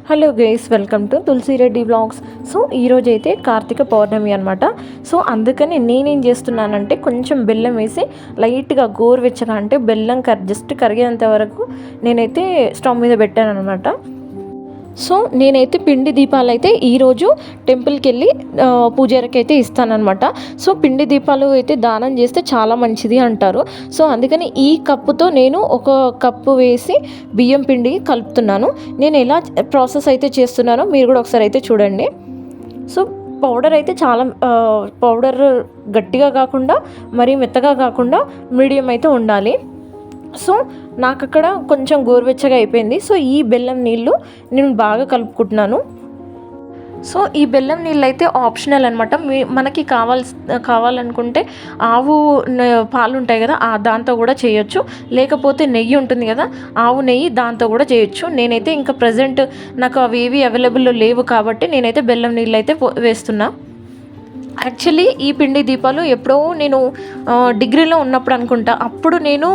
Hello guys, welcome to Tulasi Reddy vlogs. So ఈరోజైతే కార్తీక పౌర్ణమి అనమాట. So అందుకని నేనేం చేస్తున్నానంటే కొంచెం బెల్లం వేసి లైట్గా గోరువెచ్చగా, అంటే బెల్లం జస్ట్ కరిగేంత వరకు నేనైతే స్టవ్ మీద పెట్టాను అనమాట. సో నేనైతే పిండి దీపాలు అయితే ఈరోజు టెంపుల్కి వెళ్ళి పూజారికి అయితే ఇస్తానన్నమాట. సో పిండి దీపాలు అయితే దానం చేస్తే చాలా మంచిది అంటారు. సో అందుకని ఈ కప్పుతో నేను ఒక కప్పు వేసి బియ్యం పిండి కలుపుతున్నాను. నేను ఎలా ప్రాసెస్ అయితే చేస్తున్నానో మీరు కూడా ఒకసారి అయితే చూడండి. సో పౌడర్ అయితే చాలా పౌడర్ గట్టిగా కాకుండా మరీ మెత్తగా కాకుండా మీడియం అయితే ఉండాలి. సో నాకు అక్కడ కొంచెం గోరువెచ్చగా అయిపోయింది. సో ఈ బెల్లం నీళ్ళు నేను బాగా కలుపుకుంటున్నాను. సో ఈ బెల్లం నీళ్ళు అయితే ఆప్షనల్ అనమాట. మనకి కావాలనుకుంటే ఆవు పాలు ఉంటాయి కదా, దాంతో కూడా చేయొచ్చు. లేకపోతే నెయ్యి ఉంటుంది కదా, ఆవు నెయ్యి, దాంతో కూడా చేయొచ్చు. నేనైతే ఇంకా ప్రజెంట్ నాకు అవి ఏవి అవైలబుల్లో లేవు కాబట్టి నేనైతే బెల్లం నీళ్ళు అయితే వేస్తున్నా. యాక్చువల్లీ ఈ పిండి దీపాలు ఎప్పుడో నేను డిగ్రీలో ఉన్నప్పుడు అనుకుంటా, అప్పుడు నేను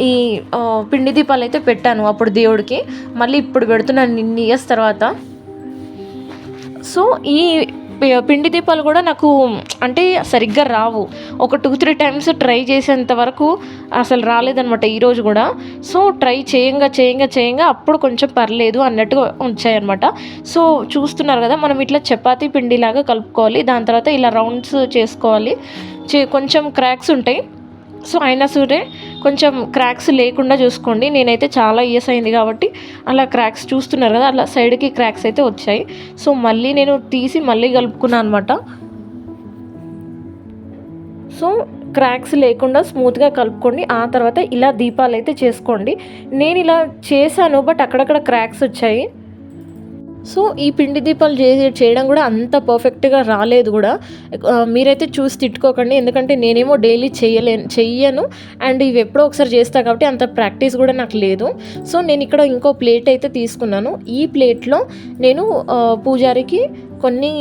ఈ పిండి దీపాలు అయితే పెట్టాను అప్పుడు దేవుడికి. మళ్ళీ ఇప్పుడు పెడుతున్నాను ఇన్ని ఇయర్స్ తర్వాత. సో ఈ పిండి దీపాలు కూడా నాకు అంటే సరిగ్గా రావు. ఒక 2-3 టైమ్స్ ట్రై చేసేంత వరకు అసలు రాలేదనమాట ఈరోజు కూడా. సో ట్రై చేయంగా అప్పుడు కొంచెం పర్లేదు అన్నట్టుగా వచ్చాయన్నమాట. సో చూస్తున్నారు కదా, మనం ఇట్లా చపాతీ పిండిలాగా కలుపుకోవాలి. దాని తర్వాత ఇలా రౌండ్స్ చేసుకోవాలి. కొంచెం క్రాక్స్ ఉంటాయి. సో అయినా సరే కొంచెం క్రాక్స్ లేకుండా చూసుకోండి. నేనైతే చాలా ఇయర్స్ అయింది కాబట్టి అలా క్రాక్స్ చూస్తున్నారు కదా, అలా సైడ్కి క్రాక్స్ అయితే వచ్చాయి. సో మళ్ళీ నేను తీసి మళ్ళీ కలుపుకున్నాను అనమాట. సో క్రాక్స్ లేకుండా స్మూత్గా కలుపుకోండి. ఆ తర్వాత ఇలా దీపాలు అయితే చేసుకోండి. నేను ఇలా చేశాను, బట్ అక్కడక్కడ క్రాక్స్ వచ్చాయి. సో ఈ పిండి దీపాలు చేయడం కూడా అంత పర్ఫెక్ట్గా రాలేదు కూడా. మీరైతే చూసి తిట్టుకోకండి, ఎందుకంటే నేనేమో డైలీ చెయ్యను అండ్ ఇవి ఎప్పుడో ఒకసారి చేస్తాను కాబట్టి అంత ప్రాక్టీస్ కూడా నాకు లేదు. సో నేను ఇక్కడ ఇంకో ప్లేట్ అయితే తీసుకున్నాను. ఈ ప్లేట్లో నేను పూజారికి కొన్ని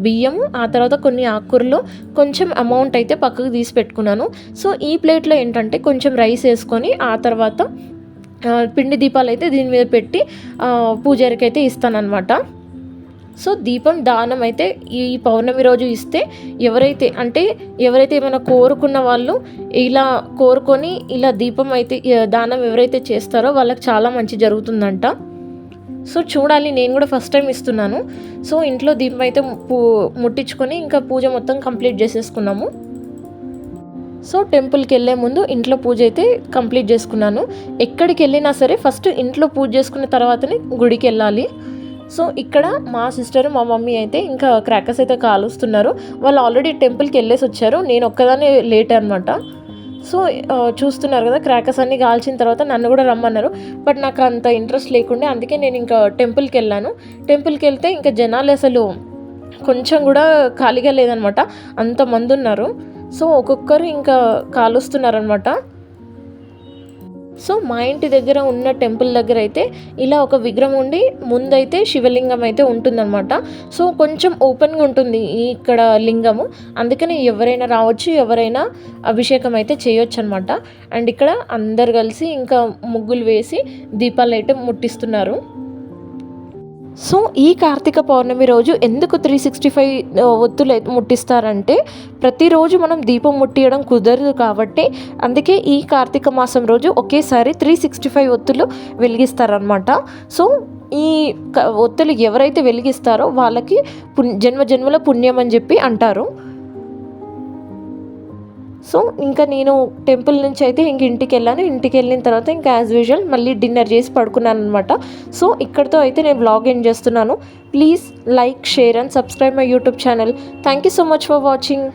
బియ్యము, ఆ తర్వాత కొన్ని ఆకుకూరలు, కొంచెం అమౌంట్ అయితే పక్కకు తీసి పెట్టుకున్నాను. సో ఈ ప్లేట్లో ఏంటంటే కొంచెం రైస్ వేసుకొని ఆ తర్వాత పిండి దీపాలు అయితే దీని మీద పెట్టి పూజారికి అయితే ఇస్తానన్నమాట. సో దీపం దానం అయితే ఈ పౌర్ణమి రోజు ఇస్తే ఎవరైతే ఏమైనా కోరుకున్న వాళ్ళు ఇలా కోరుకొని ఇలా దీపం అయితే దానం ఎవరైతే చేస్తారో వాళ్ళకి చాలా మంచి జరుగుతుందంట. సో చూడాలి, నేను కూడా ఫస్ట్ టైం ఇస్తున్నాను. సో ఇంట్లో దీపం అయితే ముట్టించుకొని ఇంకా పూజ మొత్తం కంప్లీట్ చేసేసుకున్నాము. సో టెంపుల్కి వెళ్ళే ముందు ఇంట్లో పూజ అయితే కంప్లీట్ చేసుకున్నాను. ఎక్కడికి వెళ్ళినా సరే ఫస్ట్ ఇంట్లో పూజ చేసుకున్న తర్వాతనే గుడికి వెళ్ళాలి. సో ఇక్కడ మా సిస్టర్, మా మమ్మీ అయితే ఇంకా క్రాకర్స్ అయితే కాలుస్తున్నారు. వాళ్ళు ఆల్రెడీ టెంపుల్కి వెళ్ళేసి వచ్చారు. నేను ఒక్కదానే లేట్ అనమాట. సో చూస్తున్నారు కదా, క్రాకర్స్ అన్నీ కాల్చిన తర్వాత నన్ను కూడా రమ్మన్నారు. బట్ నాకు అంత ఇంట్రెస్ట్ లేకుండే, అందుకే నేను ఇంకా టెంపుల్కి వెళ్ళాను. టెంపుల్కి వెళ్తే ఇంకా జనాలు అసలు కొంచెం కూడా ఖాళీగా లేదనమాట, అంతమంది ఉన్నారు. సో ఒక్కొక్కరు ఇంకా కాలుస్తున్నారనమాట. సో మా ఇంటి దగ్గర ఉన్న టెంపుల్ దగ్గర అయితే ఇలా ఒక విగ్రహం ఉండి ముందైతే శివలింగం అయితే ఉంటుందన్నమాట. సో కొంచెం ఓపెన్గా ఉంటుంది ఇక్కడ లింగము, అందుకని ఎవరైనా రావచ్చు, ఎవరైనా అభిషేకం అయితే చేయొచ్చు అనమాట. అండ్ ఇక్కడ అందరు కలిసి ఇంకా ముగ్గులు వేసి దీపాలు అయితే ముట్టిస్తున్నారు. సో ఈ కార్తీక పౌర్ణమి రోజు ఎందుకు 365 ఒత్తులు ముట్టిస్తారంటే, ప్రతిరోజు మనం దీపం ముట్టియడం కుదరదు కాబట్టి అందుకే ఈ కార్తీక మాసం రోజు ఒకేసారి 365 ఒత్తులు వెలిగిస్తారనమాట. సో ఈ ఒత్తులు ఎవరైతే వెలిగిస్తారో వాళ్ళకి జన్మజన్మల పుణ్యం అని చెప్పి అంటారు. సో ఇంకా నేను టెంపుల్ నుంచి అయితే ఇంటికి వెళ్ళాను. ఇంటికి వెళ్ళిన తర్వాత ఇంకా యాజ్ యూజువల్ మళ్ళీ డిన్నర్ చేసి పడుకున్నాను అనమాట. సో ఇక్కడితో అయితే నేను బ్లాగ్ ఎండ్ చేస్తున్నాను. Please like, share and subscribe my YouTube channel. Thank you so much for watching.